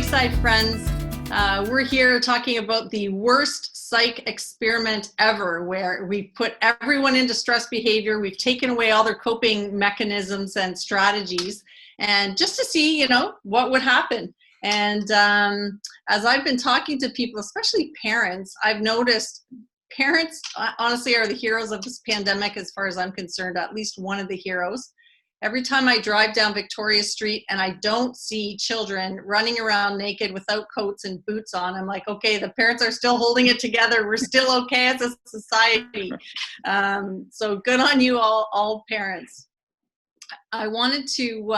Lakeside friends. We're here talking about the worst psych experiment ever, where we put everyone into stress behavior. We've taken away all their coping mechanisms and strategies, and just to see, what would happen. And as I've been talking to people, especially parents, I've noticed parents honestly are the heroes of this pandemic as far as I'm concerned, at least one of the heroes. Every time I drive down Victoria Street and I don't see children running around naked without coats and boots on, I'm like, okay, the parents are still holding it together. We're still okay as a society. So good on you all parents. I wanted to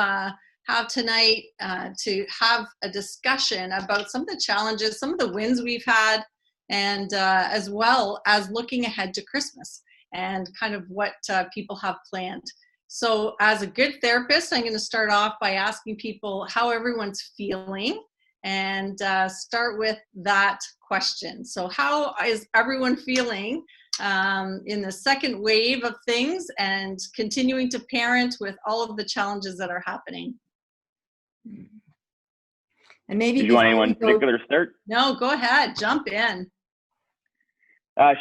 have tonight to have a discussion about some of the challenges, some of the wins we've had, and as well as looking ahead to Christmas and kind of what people have planned. So as a good therapist, I'm going to start off by asking people how everyone's feeling and start with that question. So how is everyone feeling in the second wave of things and continuing to parent with all of the challenges that are happening? And maybe do you want anyone in particular to start? No, go ahead. Jump in.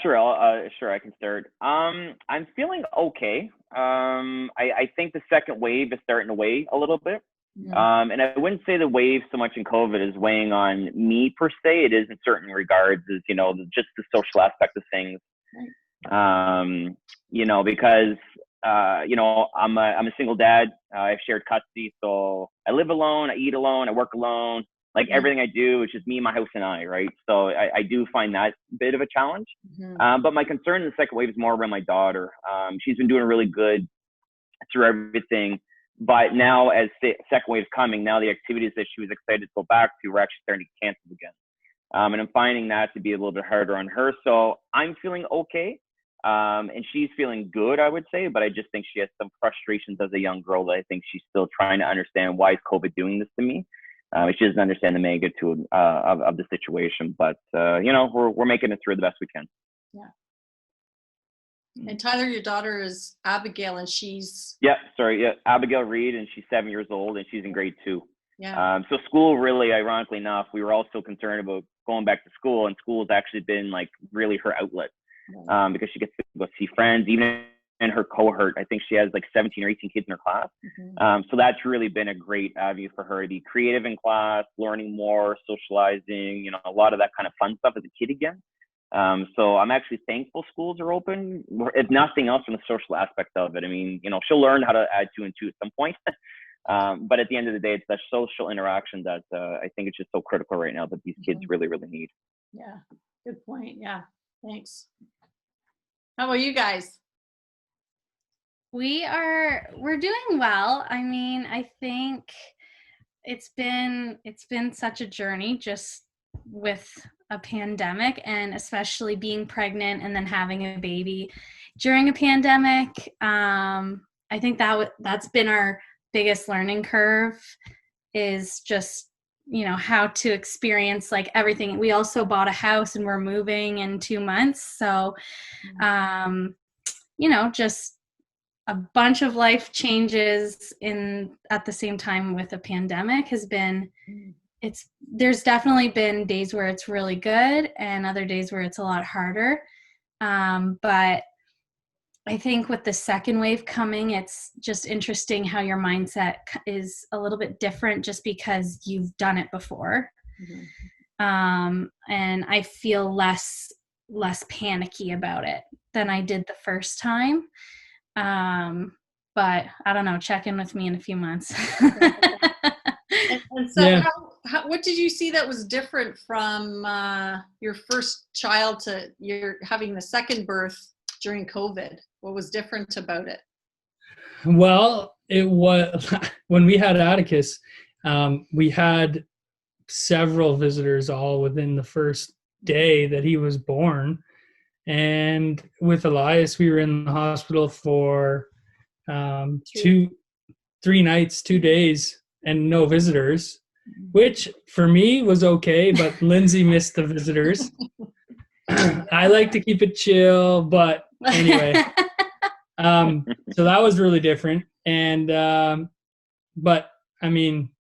Sure, I can start. I'm feeling okay. I think the second wave is starting to weigh a little bit. And I wouldn't say the wave so much in COVID is weighing on me per se. It is in certain regards, is, just the social aspect of things. Because, I'm a single dad. I have shared custody. So I live alone, I eat alone, I work alone. Like everything I do, it's just me, my house, and I, right? So I do find that a bit of a challenge. But my concern in the second wave is more around my daughter. She's been doing really good through everything. But now as the second wave is coming, now the activities that she was excited to go back to, we're actually starting to get canceled again. And I'm finding that to be a little bit harder on her. So I'm feeling okay. And she's feeling good, I would say. But I just think she has some frustrations as a young girl that I think she's still trying to understand, why is COVID doing this to me? She doesn't understand the magnitude of the situation, but we're making it through the best we can. Yeah. And Tyler, your daughter is Abigail, and she's Abigail Reed, and she's 7 years old, and she's in grade 2. Yeah. So school, really, ironically enough, we were also concerned about going back to school, and school has actually been like really her outlet, because she gets to go see friends, even in her cohort. I think she has like 17 or 18 kids in her class. So that's really been a great avenue for her to be creative in class, learning more, socializing, a lot of that kind of fun stuff as a kid again. So I'm actually thankful schools are open, if nothing else, from the social aspect of it. I mean, she'll learn how to add 2 and 2 at some point. But at the end of the day, it's that social interaction that I think it's just so critical right now that these kids really, really need. Yeah, good point. Yeah, thanks. How about you guys? We're doing well. I mean, I think it's been such a journey just with a pandemic, and especially being pregnant and then having a baby during a pandemic. I think that's been our biggest learning curve, is just how to experience like everything. We also bought a house and we're moving in 2 months, so just a bunch of life changes at the same time with a pandemic has been, there's definitely been days where it's really good and other days where it's a lot harder. But I think with the second wave coming, it's just interesting how your mindset is a little bit different just because you've done it before. And I feel less panicky about it than I did the first time. But I don't know, check in with me in a few months. and so what did you see that was different from your first child to your having the second birth during COVID? What was different about it? Well, it was when we had Atticus, we had several visitors all within the first day that he was born. And with Elias, we were in the hospital for 3 nights, 2 days, and no visitors, which for me was okay, but Lindsay missed the visitors. I like to keep it chill, but anyway. So that was really different. And but I mean,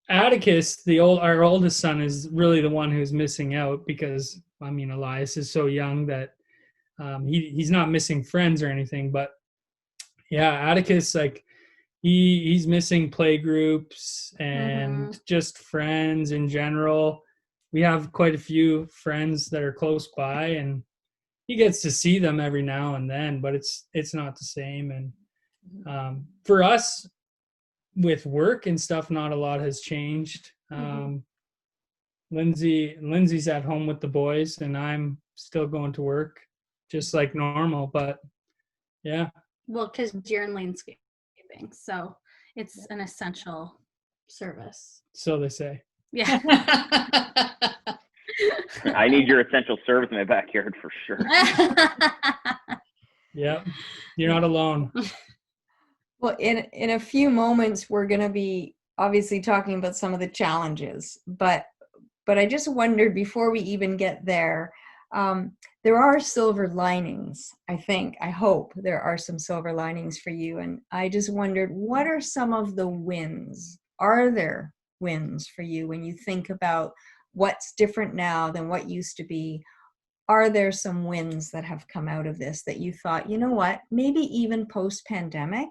Atticus, our oldest son, is really the one who's missing out because, I mean, Elias is so young that he's not missing friends or anything. But yeah, Atticus, like he's missing play groups and just friends in general. We have quite a few friends that are close by, and he gets to see them every now and then, but it's not the same. And for us, with work and stuff, not a lot has changed. Lindsay's at home with the boys, and I'm still going to work just like normal. But yeah. Well, because you're in landscaping, so it's an essential service. So they say. Yeah. I need your essential service in my backyard for sure. Yeah, you're not alone. Well, in a few moments, we're going to be obviously talking about some of the challenges, but I just wondered before we even get there, there are silver linings. I hope there are some silver linings for you. And I just wondered, what are some of the wins? Are there wins for you when you think about what's different now than what used to be? Are there some wins that have come out of this that you thought, you know what, maybe even post-pandemic,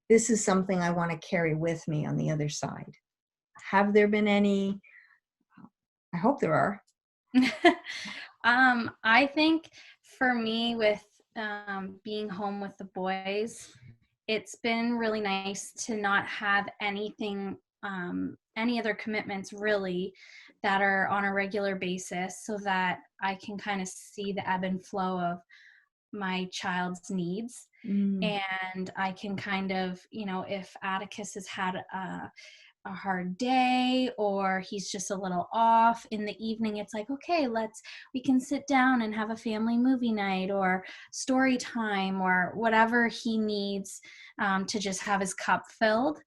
this is something I want to carry with me on the other side? Have there been any? I hope there are. I think for me, with being home with the boys, it's been really nice to not have anything, any other commitments really that are on a regular basis, so that I can kind of see the ebb and flow of my child's needs. And I can kind of, if Atticus has had a hard day or he's just a little off in the evening, it's like, okay, we can sit down and have a family movie night or story time or whatever he needs to just have his cup filled,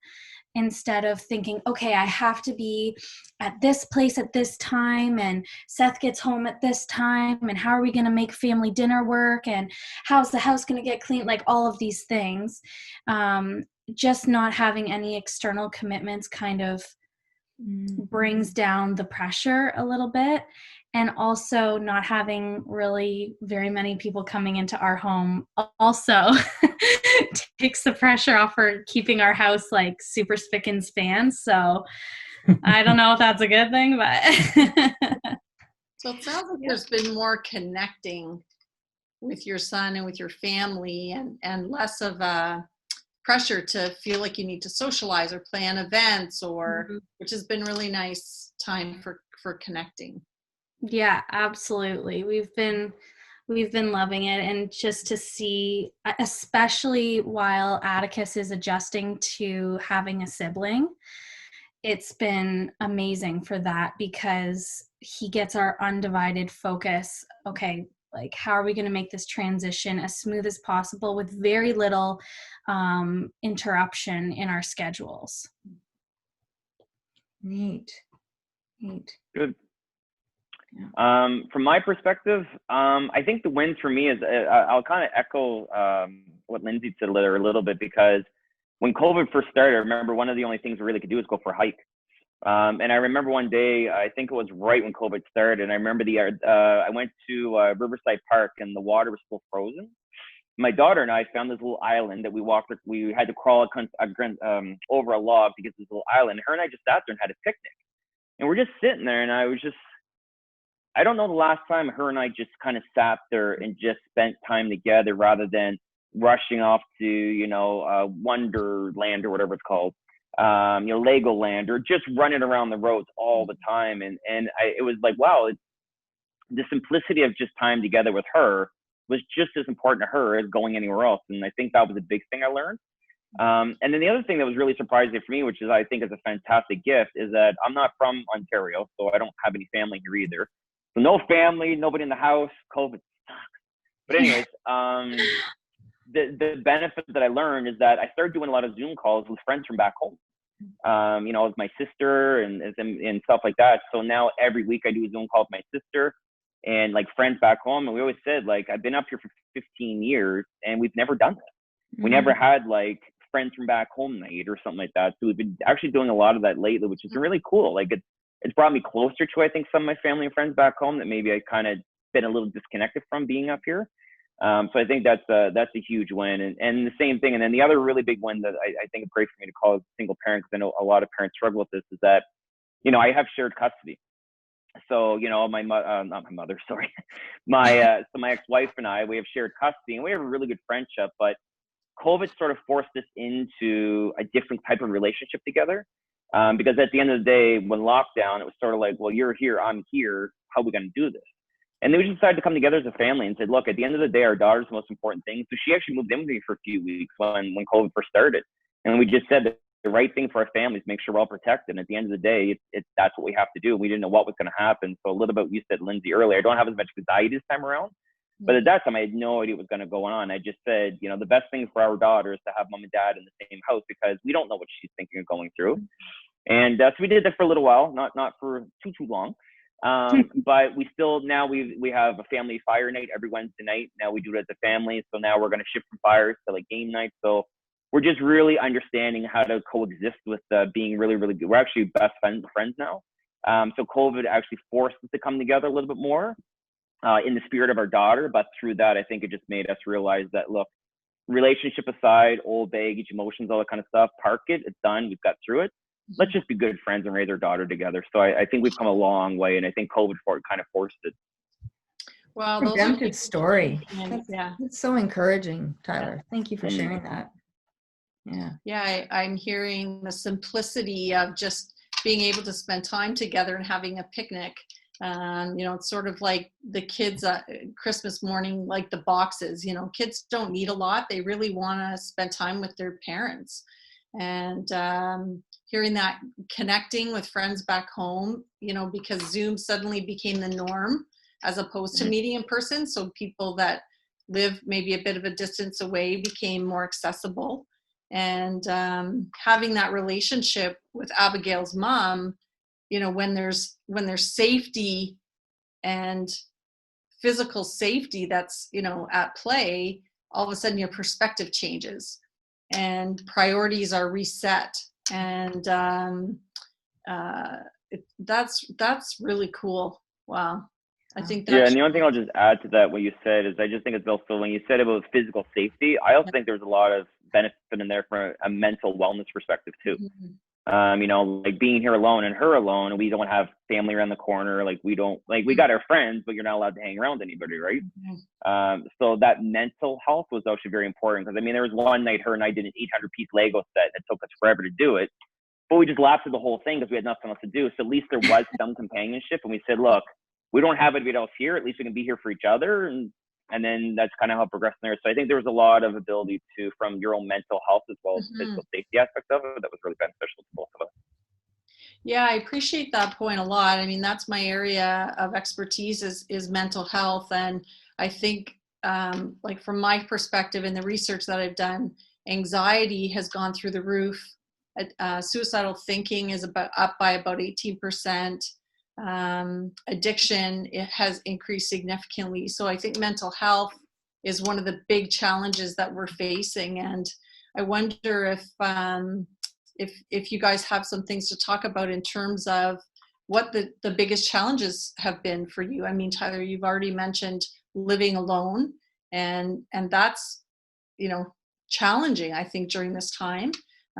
instead of thinking, okay, I have to be at this place at this time, and Seth gets home at this time, and how are we going to make family dinner work, and how's the house going to get clean, like all of these things. Just not having any external commitments kind of brings down the pressure a little bit. And also not having really very many people coming into our home also takes the pressure off for keeping our house like super spick and span. So I don't know if that's a good thing, but. So it sounds like there's been more connecting with your son and with your family, and less of a pressure to feel like you need to socialize or plan events, or which has been really nice time for connecting. Yeah, absolutely. We've been loving it, and just to see, especially while Atticus is adjusting to having a sibling, it's been amazing for that, because he gets our undivided focus. Okay, like how are we going to make this transition as smooth as possible with very little interruption in our schedules? Neat. Good. From my perspective, I think the wins for me is I'll kind of echo what Lindsay said a little bit, because when COVID first started, I remember one of the only things we really could do was go for a hike. And I remember one day, I think it was right when COVID started, and I remember I went to Riverside Park, and the water was still frozen. My daughter and I found this little island that we had to crawl over a log to get to this little island. Her and I just sat there and had a picnic. And we're just sitting there, and I don't know the last time her and I just kind of sat there and just spent time together, rather than rushing off to, Wonderland or whatever it's called, Legoland, or just running around the roads all the time. And it was like, wow, the simplicity of just time together with her was just as important to her as going anywhere else. And I think that was a big thing I learned. And then the other thing that was really surprising for me, which is I think is a fantastic gift, is that I'm not from Ontario, so I don't have any family here either. So no family, nobody in the house. COVID sucks. But anyways, the benefit that I learned is that I started doing a lot of Zoom calls with friends from back home. With my sister and stuff like that. So now every week I do a Zoom call with my sister and like friends back home. And we always said, like, I've been up here for 15 years and we've never done this. We never had like friends from back home night or something like that. So we've been actually doing a lot of that lately, which is really cool. Like it's brought me closer to, I think, some of my family and friends back home that maybe I kind of been a little disconnected from being up here. So I think that's a huge win. And the same thing. And then the other really big win that I think is great for me to call as a single parent, because I know a lot of parents struggle with this, is that, you know, I have shared custody. So, you know, not my mother, sorry. So my ex-wife and I, we have shared custody and we have a really good friendship, but COVID sort of forced us into a different type of relationship together. Because at the end of the day, when lockdown, it was sort of like, well, you're here, I'm here. How are we going to do this? And then we just decided to come together as a family and said, look, at the end of the day, our daughter's the most important thing. So she actually moved in with me for a few weeks when COVID first started. And we just said that the right thing for our families, make sure we're all protected. And at the end of the day, that's what we have to do. We didn't know what was going to happen. So a little bit what you said, Lindsay, earlier, I don't have as much anxiety this time around. But at that time, I had no idea what was going to go on. I just said, you know, the best thing for our daughter is to have mom and dad in the same house, because we don't know what she's thinking or going through. And so we did that for a little while, not for too long. But we still, now we have a family fire night every Wednesday night. Now we do it as a family. So now we're going to shift from fires to like game night. So we're just really understanding how to coexist with being really, really good. We're actually best friends now. So COVID actually forced us to come together a little bit more in the spirit of our daughter. But through that, I think it just made us realize that, look, relationship aside, old baggage, emotions, all that kind of stuff, park it. It's done. We've got through it. Let's just be good friends and raise our daughter together. So I think we've come a long way, and I think COVID kind of forced it. Well, redemptive story. Yeah, It's so encouraging, Tyler. Thank you for sharing that. Yeah, I'm hearing the simplicity of just being able to spend time together and having a picnic. You know, it's sort of like the kids Christmas morning, like the boxes. You know, kids don't need a lot. They really want to spend time with their parents. And hearing that, connecting with friends back home, you know, because Zoom suddenly became the norm as opposed to meeting in person. So people that live maybe a bit of a distance away became more accessible. And having that relationship with Abigail's mom, you know, when there's safety and physical safety that's, you know, at play, all of a sudden your perspective changes and priorities are reset. And that's really cool. Wow. I think that's, yeah, and the only thing I'll just add to that, what you said, is I just think it's also, when you said about physical safety, I also think there's a lot of benefit in there from a mental wellness perspective too. You know, like being here alone and her alone, and we don't have family around the corner. Like we got our friends, but you're not allowed to hang around anybody, right? So that mental health was actually very important, because I mean, there was one night her and I did an 800-piece Lego set, and it took us forever to do it, but we just laughed through the whole thing because we had nothing else to do. So at least there was some companionship, and we said, look, we don't have anybody else here. At least we can be here for each other, and then that's kind of how it progressed there. So I think there was a lot of ability to, from your own mental health as well as physical safety aspect of it, that was really beneficial to both of us. Yeah, I appreciate that point a lot. I mean, that's my area of expertise is mental health. And I think like from my perspective in the research that I've done, anxiety has gone through the roof. Suicidal thinking is up by about 18%. Addiction, it has increased significantly. So I think mental health is one of the big challenges that we're facing. And I wonder if you guys have some things to talk about in terms of what the biggest challenges have been for you. I mean, Tyler, you've already mentioned living alone, and that's, you know, challenging, I think, during this time.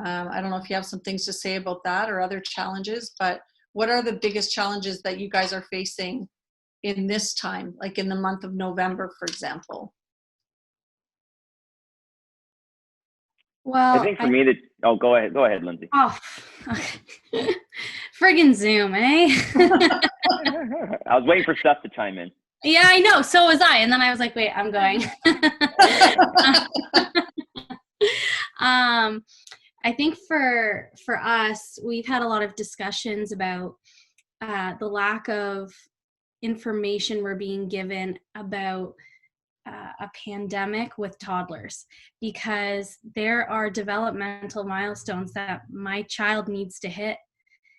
I don't know if you have some things to say about that or other challenges, but what are the biggest challenges that you guys are facing in this time, like in the month of November, for example? Well, I think for me go ahead, Lindsay. Oh, okay. Friggin' Zoom, eh? I was waiting for Seth to chime in. Yeah, I know. So was I. And then I was like, wait, I'm going. I think for us, we've had a lot of discussions about the lack of information we're being given about a pandemic with toddlers, because there are developmental milestones that my child needs to hit.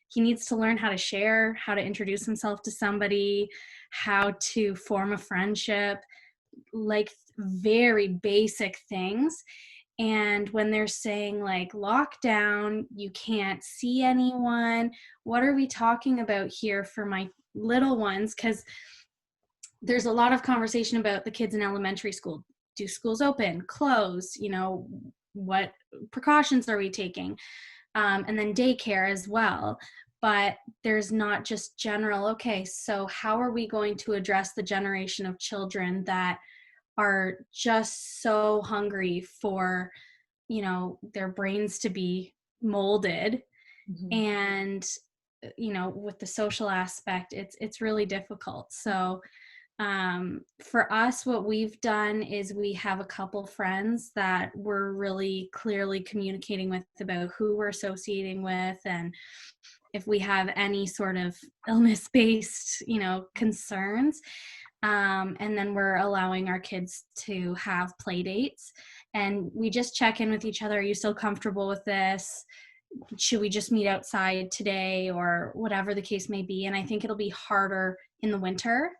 He needs to learn how to share, how to introduce himself to somebody, how to form a friendship, like very basic things. And when they're saying like lockdown, you can't see anyone, what are we talking about here for my little ones? Because there's a lot of conversation about the kids in elementary school. Do schools open, close? You know, what precautions are we taking? And then daycare as well. But there's not just general, okay, so how are we going to address the generation of children that are just so hungry for, you know, their brains to be molded? And, you know, with the social aspect, it's really difficult. So for us, what we've done is we have a couple friends that we're really clearly communicating with about who we're associating with, and if we have any sort of illness-based, you know, concerns. And then we're allowing our kids to have play dates, and we just check in with each other. Are you still comfortable with this? Should we just meet outside today, or whatever the case may be? And I think it'll be harder in the winter.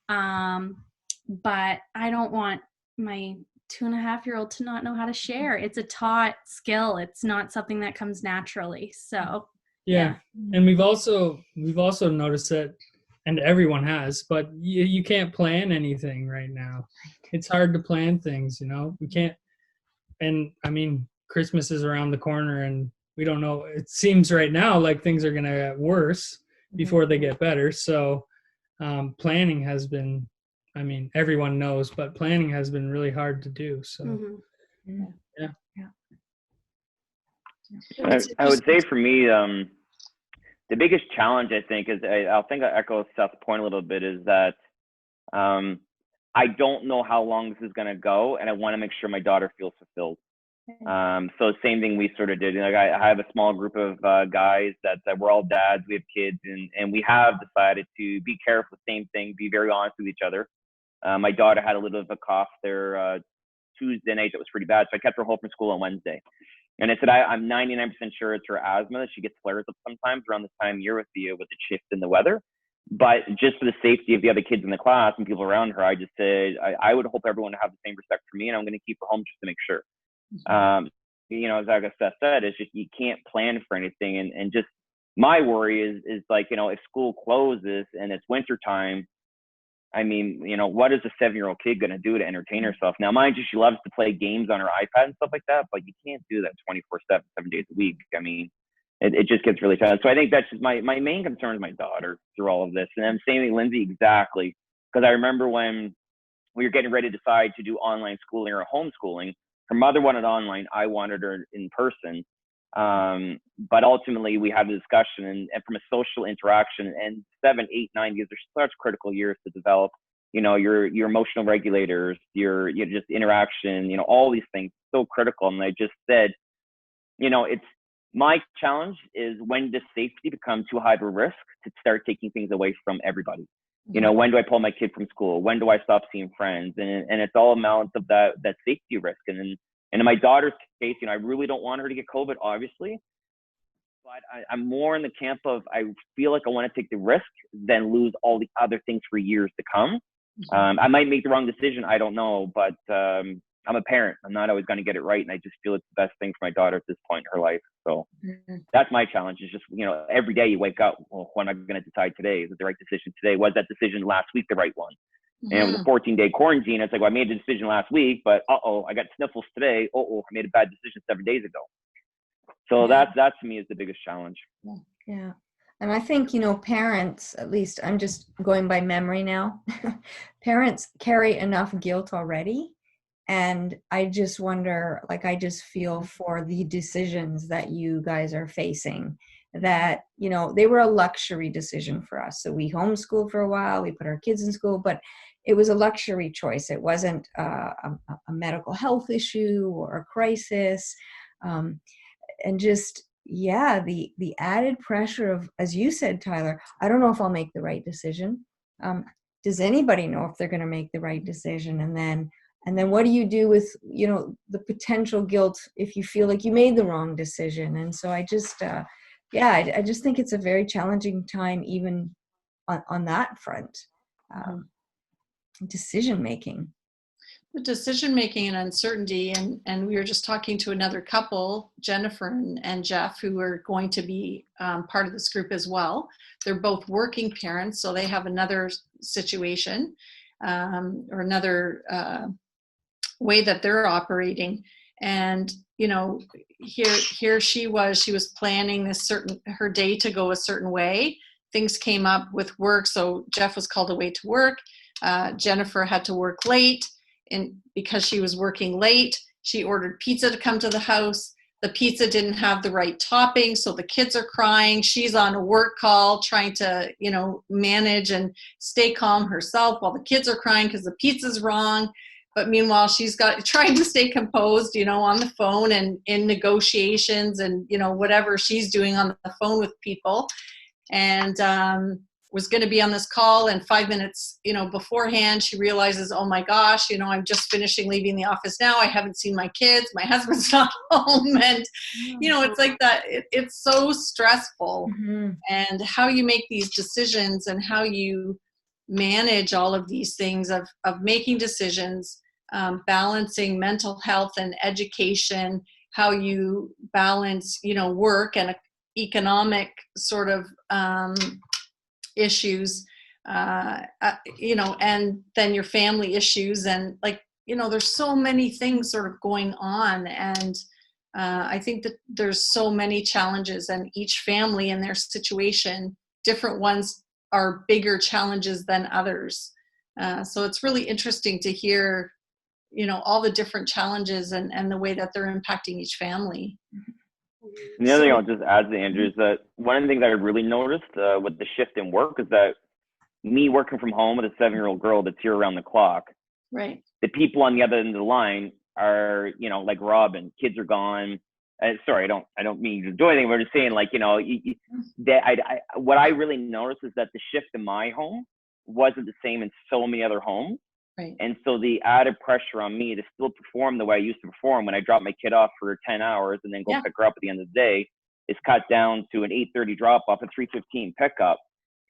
But I don't want my 2.5-year-old to not know how to share. It's a taught skill. It's not something that comes naturally. So Yeah. And we've also noticed that, and everyone has, but you can't plan anything right now. It's hard to plan things, you know. We can't. And I mean, Christmas is around the corner, and we don't know. It seems right now like things are going to get worse before they get better. So planning has been, I mean, everyone knows, but planning has been really hard to do. So yeah. I would say for me, the biggest challenge, I think, is I think I echo Seth's point a little bit, is that I don't know how long this is going to go, and I want to make sure my daughter feels fulfilled. So same thing we sort of did. Like I have a small group of guys that we're all dads, we have kids, and we have decided to be careful. Same thing, be very honest with each other. My daughter had a little bit of a cough there Tuesday night that was pretty bad, so I kept her home from school on Wednesday. And I said, I'm 99% sure it's her asthma, that she gets flares up sometimes around this time of year with the shift in the weather. But just for the safety of the other kids in the class and people around her, I just said, I would hope everyone to have the same respect for me, and I'm going to keep her home just to make sure. You know, as Seth said, it's just, you can't plan for anything. And just my worry is like, you know, if school closes and it's winter time, I mean, you know, what is a 7-year-old kid going to do to entertain herself? Now, mind you, she loves to play games on her iPad and stuff like that, but you can't do that 24/7, 7 days a week. I mean, it just gets really tough. So I think that's just my main concern is my daughter through all of this. And I'm saying Lindsay exactly, because I remember when we were getting ready to decide to do online schooling or homeschooling, her mother wanted online, I wanted her in person. But ultimately we had the discussion, and from a social interaction, and 7, 8, 9 years are such critical years to develop, you know, your emotional regulators, your just interaction, you know, all these things so critical. And I just said, you know, it's my challenge is, when does safety become too high of a risk to start taking things away from everybody? You know, when do I pull my kid from school? When do I stop seeing friends? And it's all amounts of that safety risk. And in my daughter's case, you know, I really don't want her to get COVID, obviously, but I'm more in the camp of, I feel like I want to take the risk than lose all the other things for years to come. I might make the wrong decision, I don't know, but I'm a parent. I'm not always going to get it right, and I just feel it's the best thing for my daughter at this point in her life. So that's my challenge, is just, you know, every day you wake up, well, what am I going to decide today? Is it the right decision today? Was that decision last week the right one? And with a 14-day quarantine, it's like, well, I made the decision last week, but I got sniffles today. I made a bad decision 7 days ago. So that to me is the biggest challenge. Yeah. And I think, you know, parents, at least I'm just going by memory now, parents carry enough guilt already. And I just wonder, like, I just feel for the decisions that you guys are facing, that, you know, they were a luxury decision for us. So we homeschooled for a while, we put our kids in school, but it was a luxury choice. It wasn't a medical health issue or a crisis. And just, yeah, the added pressure of, as you said, Tyler, I don't know if I'll make the right decision. Does anybody know if they're going to make the right decision? And then what do you do with, you know, the potential guilt if you feel like you made the wrong decision? And so I just, I just think it's a very challenging time, even on that front, decision making. The decision making and uncertainty, and we were just talking to another couple, Jennifer and Jeff, who are going to be part of this group as well. They're both working parents, so they have another situation or another way that they're operating. And here she was planning her day to go a certain way. Things came up with work, so Jeff was called away to work. Jennifer had to work late. And because she was working late, she ordered pizza to come to the house. The pizza didn't have the right topping, so the kids are crying. She's on a work call trying to, manage and stay calm herself while the kids are crying because the pizza's wrong. But meanwhile, she's trying to stay composed, on the phone and in negotiations and, whatever she's doing on the phone with people. And was going to be on this call, and 5 minutes, beforehand, she realizes, oh my gosh, I'm just finishing leaving the office now. I haven't seen my kids. My husband's not home. And, it's like that. It's so stressful. Mm-hmm. And how you make these decisions and how you manage all of these things of making decisions, balancing mental health and education, how you balance, work and economic sort of issues, and then your family issues, and there's so many things sort of going on, and I think that there's so many challenges, and each family in their situation, different ones are bigger challenges than others. So it's really interesting to hear, all the different challenges and the way that they're impacting each family. And the other thing I'll just add to Andrew is that one of the things I really noticed with the shift in work is that me working from home with a 7-year-old girl that's here around the clock, right? The people on the other end of the line are, like Robyn, kids are gone. Sorry, I don't mean to do anything, but I'm just saying, what I really noticed is that the shift in my home wasn't the same in so many other homes. Right. And so the added pressure on me to still perform the way I used to perform when I drop my kid off for 10 hours and then go pick her up at the end of the day is cut down to an 8:30 drop off, a 3:15 pickup.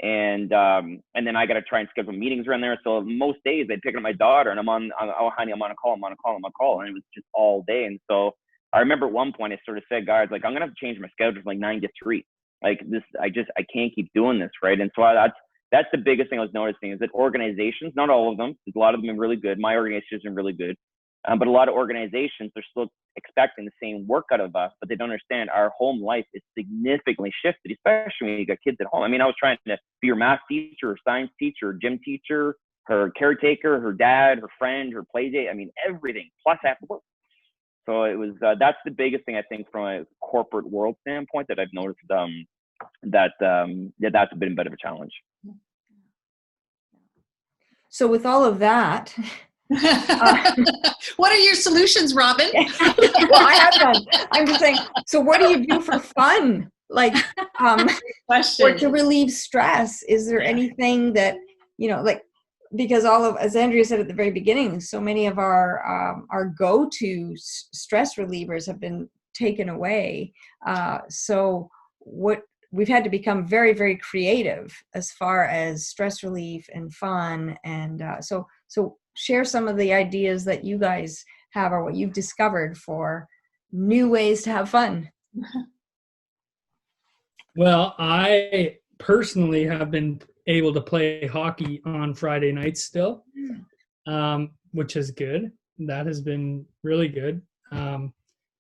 And then I got to try and schedule meetings around there. So most days I'd pick up my daughter and oh honey, I'm on a call. And it was just all day. And so I remember at one point I sort of said, guys, I'm going to have to change my schedule from 9 to 3. Like this, I can't keep doing this. Right. And so that's the biggest thing I was noticing is that organizations, not all of them, a lot of them are really good. My organization is really good. But a lot of organizations, they're still expecting the same work out of us, but they don't understand our home life is significantly shifted, especially when you got kids at home. I mean, I was trying to be her math teacher, her science teacher, her gym teacher, her caretaker, her dad, her friend, her play date. I mean, everything, plus I have to work. So it was, that's the biggest thing I think from a corporate world standpoint that I've noticed that's been a bit of a challenge. So with all of that, what are your solutions, Robyn? Well, I have none. I'm just saying, so what do you do for fun? Or to relieve stress? Is there anything that, because as Andrea said at the very beginning, so many of our go-to stress relievers have been taken away. So we've had to become very, very creative as far as stress relief and fun. And so share some of the ideas that you guys have or what you've discovered for new ways to have fun. Well, I personally have been able to play hockey on Friday nights still, which is good. That has been really good. And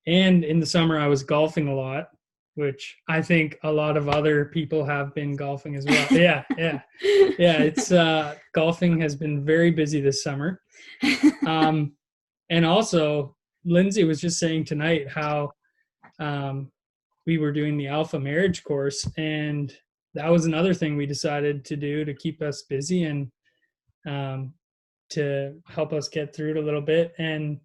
in the summer, I was golfing a lot, which I think a lot of other people have been golfing as well. Yeah. It's golfing has been very busy this summer. And also, Lindsay was just saying tonight how we were doing the Alpha Marriage course, and that was another thing we decided to do to keep us busy and to help us get through it a little bit. And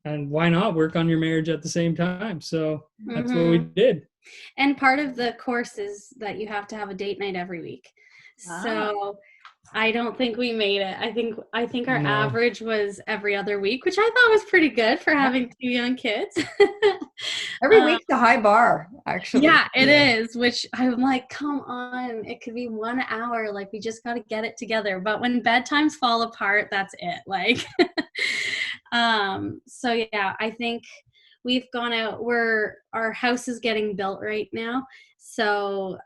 why not work on your marriage at the same time? So that's what we did. And part of the course is that you have to have a date night every week. So I don't think we made it. I think our average was every other week, which I thought was pretty good for having 2 young kids. Every week's a high bar, actually. Yeah, it is, which I'm like, come on, it could be 1 hour. Like, we just got to get it together. But when bedtimes fall apart, that's it. Like, So yeah, I think we've gone out. Our house is getting built right now, so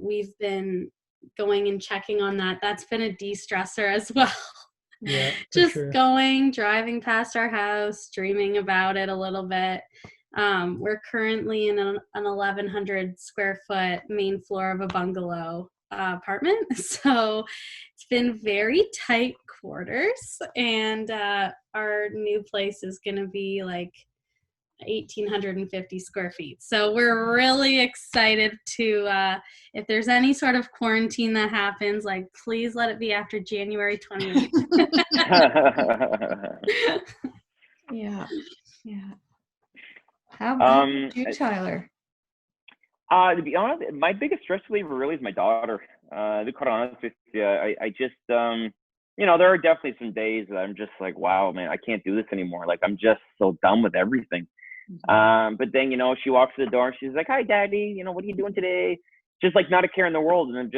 we've been going and checking on that. That's been a de-stressor as well. Yeah, for Just sure. driving past our house, dreaming about it a little bit. We're currently in an 1,100 square foot main floor of a bungalow apartment. So it's been very tight quarters, and our new place is going to be like 1,850 square feet. So we're really excited to, if there's any sort of quarantine that happens, like please let it be after January 28th. Yeah. How about you, Tyler? To be honest, my biggest stress reliever really is my daughter. To be quite honest with you, I just, there are definitely some days that I'm just like, wow, man, I can't do this anymore. Like, I'm just so done with everything. But then, she walks to the door and she's like, hi, Daddy, what are you doing today? Just like not a care in the world. And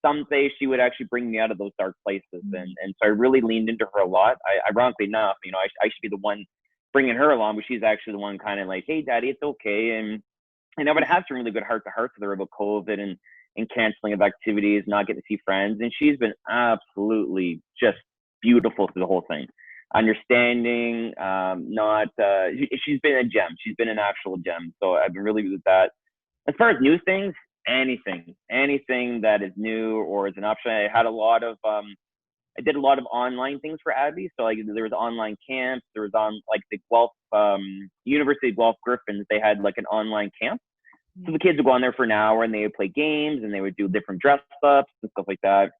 some days she would actually bring me out of those dark places. And so I really leaned into her a lot. Ironically enough, I should be the one bringing her along, but she's actually the one kind of like, hey, Daddy, it's okay. And but I have some really good heart-to-hearts with her about COVID and canceling of activities, not getting to see friends. And she's been absolutely just beautiful through the whole thing. Understanding, she's been a gem. She's been an actual gem. So I've been really good with that. As far as new things, anything that is new or is an option. I did a lot of online things for Abby. So like there was online camps, there was on like the Guelph, University of Guelph Griffins, they had like an online camp. So the kids would go on there for an hour and they would play games and they would do different dress ups and stuff like that.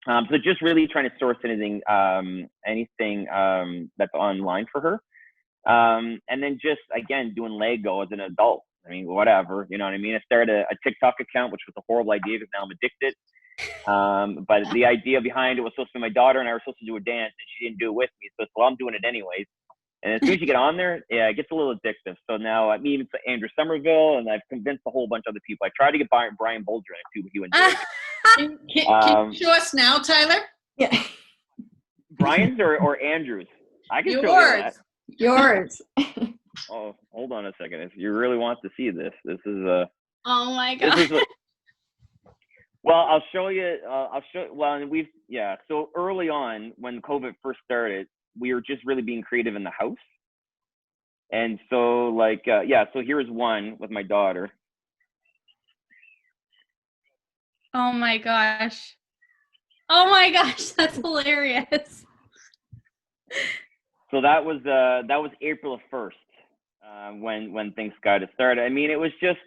So just really trying to source anything that's online for her. And then just, again, doing Lego as an adult. I mean, whatever, you know what I mean? I started a TikTok account, which was a horrible idea because now I'm addicted. But the idea behind it was supposed to be my daughter and I were supposed to do a dance and she didn't do it with me. So I'm doing it anyways. And as soon as you get on there, yeah, it gets a little addictive. So now I'm even to Andrew Somerville and I've convinced a whole bunch of other people. I tried to get Brian Bolger in it too, but he wouldn't do it. Can you show us now, Tyler? Yeah. Brian's or Andrew's? I can show you that. Yours. Oh, hold on a second. If you really want to see this, this is oh my God. Well, I'll show you. So early on, when COVID first started, we were just really being creative in the house. And so so here's one with my daughter. Oh my gosh. Oh my gosh, that's hilarious. So that was April 1st, when things got started. I mean, it was just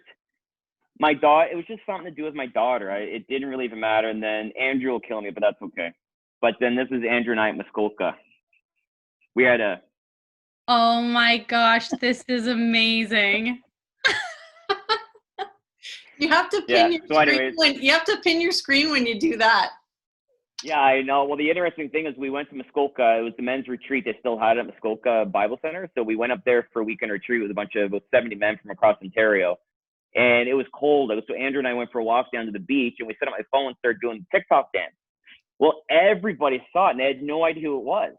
my daughter. It was just something to do with my daughter. It didn't really even matter. And then Andrew will kill me, but that's okay. But then this is Andrew and I at Muskoka. We had a. Oh my gosh, this is amazing. You have to pin your screen you have to pin your screen when you do that. Yeah, I know. Well, the interesting thing is we went to Muskoka. It was the men's retreat. They still had it at Muskoka Bible Center. So we went up there for a weekend retreat with a bunch of about 70 men from across Ontario. And it was cold. So Andrew and I went for a walk down to the beach and we set up my phone and started doing the TikTok dance. Well, everybody saw it and they had no idea who it was.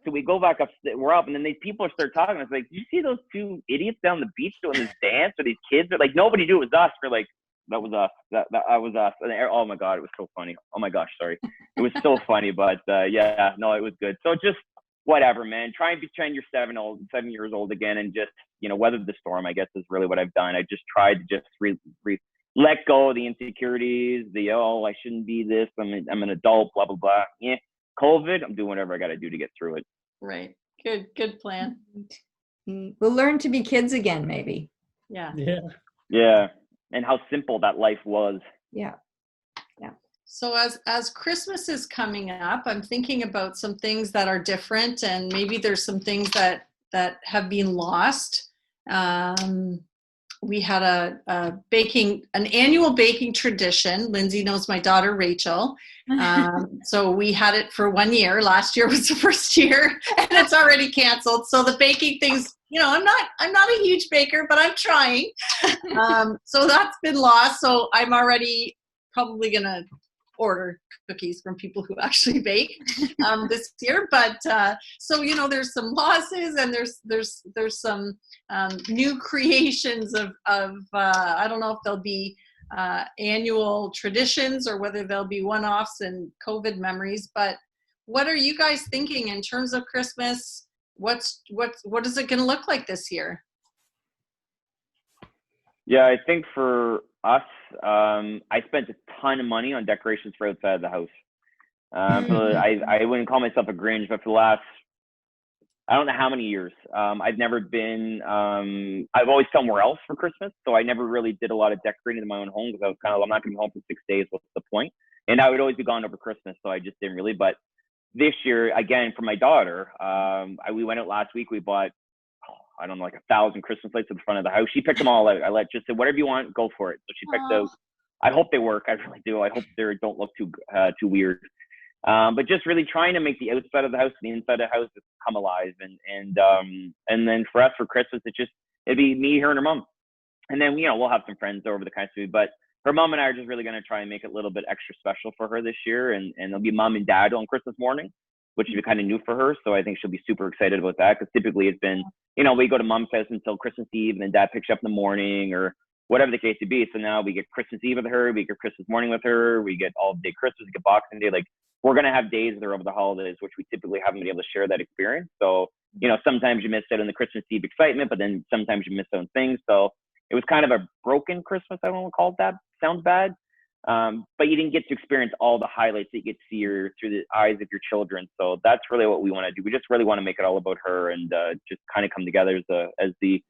So we go back up, we're up, and then these people start talking. It's like, did you see those two idiots down the beach doing this dance? Or these kids? But like, nobody knew it was us. We're like, that was us. That was us. And oh my God, it was so funny. Oh my gosh, sorry. It was so funny, but it was good. So just whatever, man. Try and pretend you're 7 years old again, and just weather the storm. I guess is really what I've done. I just tried to just let go of the insecurities. I shouldn't be this. I'm an adult. Blah blah blah. Yeah. COVID, I'm doing whatever I got to do to get through it. Right. Good plan. We'll learn to be kids again, maybe. Yeah. Yeah. And how simple that life was. Yeah. So as Christmas is coming up, I'm thinking about some things that are different, and maybe there's some things that have been lost. We had an annual baking tradition. Lindsay knows my daughter, Rachel. So we had it for 1 year. Last year was the first year and it's already canceled. So the baking things, I'm not a huge baker, but I'm trying. So that's been lost. So I'm already probably going to order cookies from people who actually bake this year. But so, you know, there's some losses and there's some new creations of I don't know if there'll be annual traditions or whether there'll be one-offs and COVID memories. But what are you guys thinking in terms of Christmas? What is it going to look like this year? Yeah, I think for us, I spent a ton of money on decorations for outside of the house. So I wouldn't call myself a Grinch, but for the last, I don't know how many years, I've never been, I've always somewhere else for Christmas. So I never really did a lot of decorating in my own home because I was kind of, I'm not going to be home for 6 days. What's the point? And I would always be gone over Christmas. So I just didn't really, but this year, again, for my daughter, we went out last week, we bought, I don't know, like 1,000 Christmas lights at the front of the house. She picked them all out. I just said, whatever you want, go for it. So she picked those. I hope they work. I really do. I hope they don't look too weird. But just really trying to make the outside of the house and the inside of the house come alive. And then for us for Christmas, it'd be me, her, and her mom. And then, you know, we'll have some friends over the kind of food. But her mom and I are just really going to try and make it a little bit extra special for her this year. And it'll be mom and dad on Christmas morning, which is kind of new for her. So I think she'll be super excited about that because typically it's been, you know, we go to mom's house until Christmas Eve and then dad picks you up in the morning or whatever the case may be. So now we get Christmas Eve with her, we get Christmas morning with her, we get all day Christmas, we get Boxing Day. Like we're going to have days with her over the holidays, which we typically haven't been able to share that experience. So, you know, sometimes you miss out on the Christmas Eve excitement, but then sometimes you miss out on things. So it was kind of a broken Christmas. I don't want to call it that. Sounds bad. But you didn't get to experience all the highlights that you get to see her through the eyes of your children. So that's really what we want to do. We just really want to make it all about her and just kind of come together as the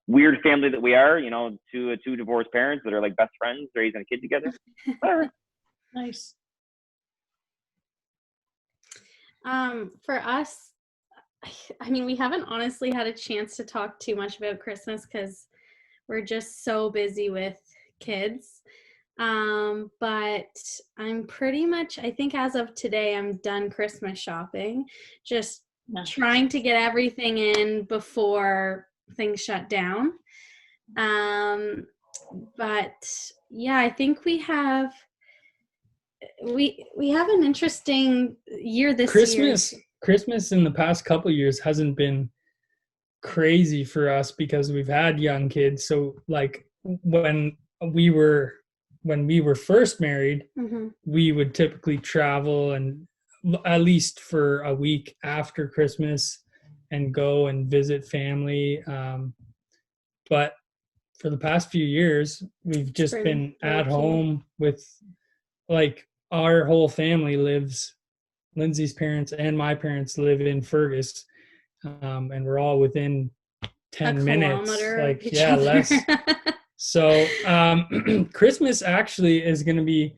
weird family that we are, you know, two divorced parents that are like best friends raising a kid together. Nice. For us, I mean, we haven't honestly had a chance to talk too much about Christmas because we're just so busy with kids. But I'm pretty much, I think as of today, I'm done Christmas shopping, just trying to get everything in before things shut down. But yeah, I think we have an interesting year this year. Christmas in the past couple of years hasn't been crazy for us because we've had young kids. So like when we were first married, we would typically travel and at least for a week after Christmas and go and visit family. But for the past few years, we've just been at home with, like, our whole family lives, Lindsay's parents and my parents live in Fergus, and we're all within 10 minutes. Like, yeah, less. So Christmas actually is going to be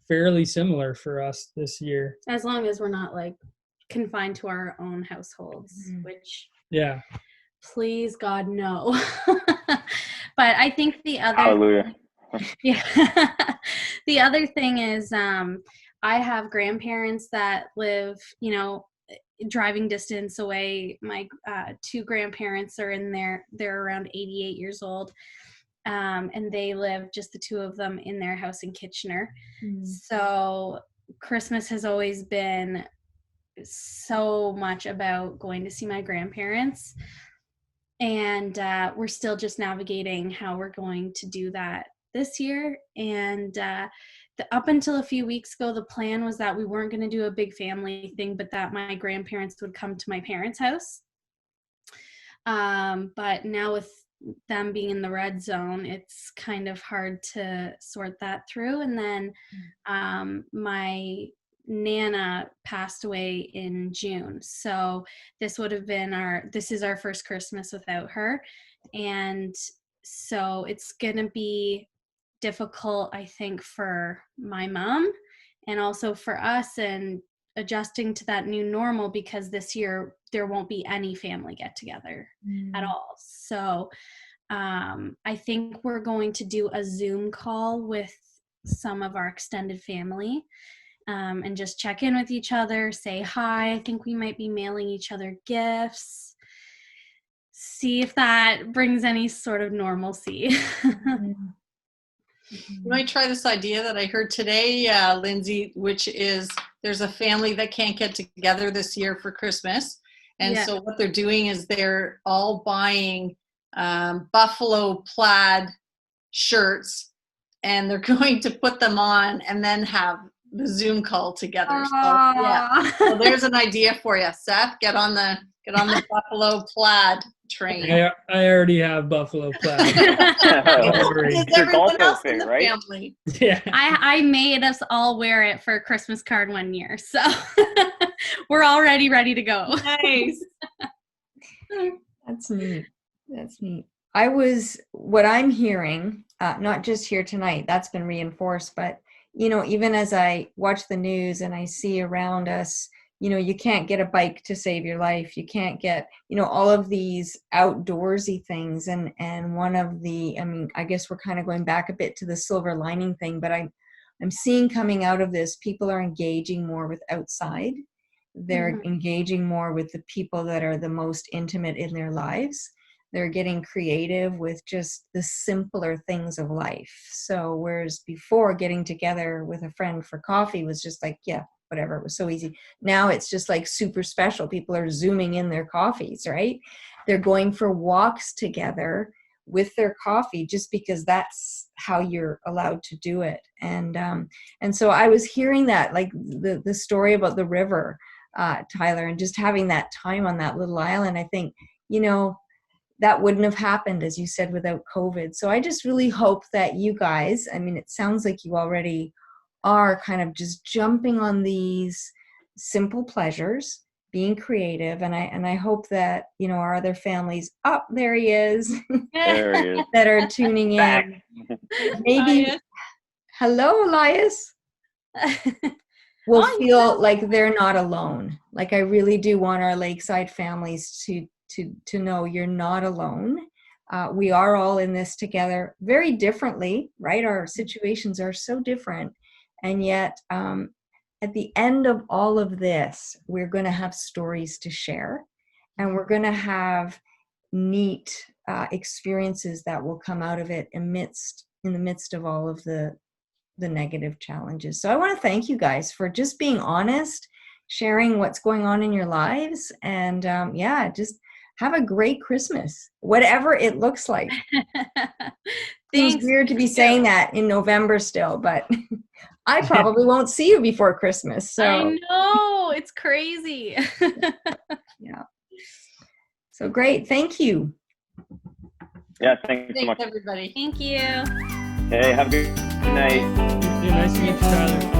fairly similar for us this year. As long as we're not like confined to our own households, which please God no. But I think the other Hallelujah. The other thing is I have grandparents that live, you know, driving distance away. My two grandparents are they're around 88 years old. And they live, just the two of them, in their house in Kitchener. So Christmas has always been so much about going to see my grandparents. And we're still just navigating how we're going to do that this year. And up until a few weeks ago, the plan was that we weren't going to do a big family thing, but that my grandparents would come to my parents' house. But now with them being in the red zone, it's kind of hard to sort that through. And then my Nana passed away in June, so this is our first Christmas without her, and so it's gonna be difficult, I think, for my mom and also for us, and adjusting to that new normal, because this year there won't be any family get together at all. So I think we're going to do a Zoom call with some of our extended family, and just check in with each other, say hi. I think we might be mailing each other gifts, see if that brings any sort of normalcy. You might try this idea that I heard today, Lindsay, which is there's a family that can't get together this year for Christmas. And Yeah. so what they're doing is they're all buying buffalo plaid shirts, and they're going to put them on and then have the Zoom call together. So, yeah. So there's an idea for you, Seth. Get on the buffalo plaid train. I already have buffalo plaid. Don't worry. Is It's your everyone golf else in outfit, the right? family? Yeah. I made us all wear it for a Christmas card one year, so we're already ready to go. Nice. That's neat. That's neat. What I'm hearing, not just here tonight, that's been reinforced, but, even as I watch the news and I see around us, you can't get a bike to save your life. You can't get, all of these outdoorsy things. And one of I guess we're kind of going back a bit to the silver lining thing, but I'm seeing coming out of this, people are engaging more with outside. They're engaging more with the people that are the most intimate in their lives. They're getting creative with just the simpler things of life. So whereas before getting together with a friend for coffee was just like, yeah, whatever, it was so easy. Now it's just like super special. People are Zooming in their coffees, right? They're going for walks together with their coffee just because that's how you're allowed to do it. And so I was hearing that, like the story about the river, Tyler, and just having that time on that little island. I think, that wouldn't have happened, as you said, without COVID. So I just really hope that you guys, it sounds like you already are kind of just jumping on these simple pleasures, being creative. And I hope that, our other families, there he is, There he is. that are tuning Back. in. Maybe, hello, Elias. Will feel like they're not alone. Like I really do want our Lakeside families to know you're not alone. We are all in this together very differently, right? Our situations are so different. And yet, at the end of all of this, we're going to have stories to share. And we're going to have neat experiences that will come out of it in the midst of all of the negative challenges. So I want to thank you guys for just being honest, sharing what's going on in your lives. And just have a great Christmas, whatever it looks like. Seems weird to be saying that in November still, but I probably won't see you before Christmas. So I know, it's crazy. yeah. So great. Thank you. Yeah, thanks so much. Thanks, everybody. Thank you. Hey, have a good night. Nice to meet you, Tyler.